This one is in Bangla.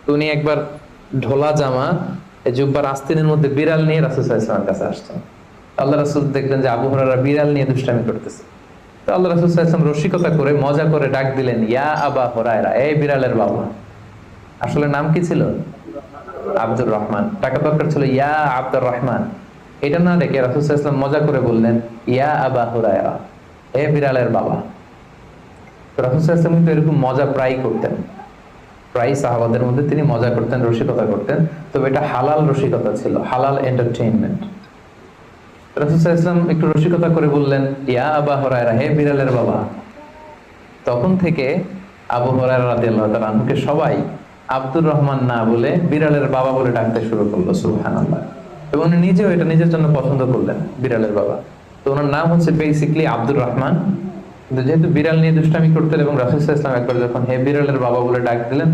তো উনি একবার ঢোলা জামা জুব্বার আস্তিনের মধ্যে বিড়াল নিয়ে রাসূল সাল্লাল্লাহু আলাইহি ওয়াসাল্লামের কাছে আসছেন। আল্লাহ রাসূল দেখলেন যে আবু হুরায়রা বিড়াল নিয়ে দুষ্টামি করতেছে। তো আল্লাহ রাসূল সাল্লাল্লাহু আলাইহি ওয়াসাল্লাম রসিকতা করে মজা করে ডাক দিলেন, ইয়া আবা হুরায়রা, এই বিড়ালের বাবা। আসলে নাম কি ছিল? আব্দুর রহমান। টাকা দরকার ছিল ইয়া আব্দুর রহমান। এটা না দেখে রাসূল সাল্লাল্লাহু আলাইহি ওয়াসাল্লাম মজা করে বললেন, ইয়া আবা হুরায়রা, হে বিড়ালের বাবা। তো রাসূল সাল্লাল্লাহু আলাইহি ওয়াসাল্লাম কিন্তু এরকম মজা প্রায় করতেন। প্রায় সাহাবাদের মধ্যে তিনি মজা করতেন, রসিকতা করতেন। তবে এটা হালাল রসিকতা ছিল, হালাল এন্টারটেইনমেন্ট। রাসূল সাল্লাল্লাহু আলাইহি ওয়াসাল্লাম একটু রসিকতা করে বললেন, ইয়া আবা হুরায়রা, হে বিড়ালের বাবা। তখন থেকে আবু হুরায়রা রাদিয়াল্লাহু তাআলা আনহুকে সবাই আব্দুর রহমান না বলে বিড়ালের বাবা বলে ডাকতে শুরু করলো, সুবহানাল্লাহ। এবং উনি নিজেও এটা নিজের জন্য পছন্দ করলেন, বিড়ালের বাবা। তো ওনার নাম হচ্ছে বেসিক্যালি আব্দুর রহমান। কিন্তু যেহেতু বিড়াল নিয়ে দুষ্টামি করতেন এবং রাসূল সাল্লাল্লাহু আলাইহি ওয়াসাল্লাম একবার যখন হে বিড়ালের বাবা বলে ডাক দিলেন,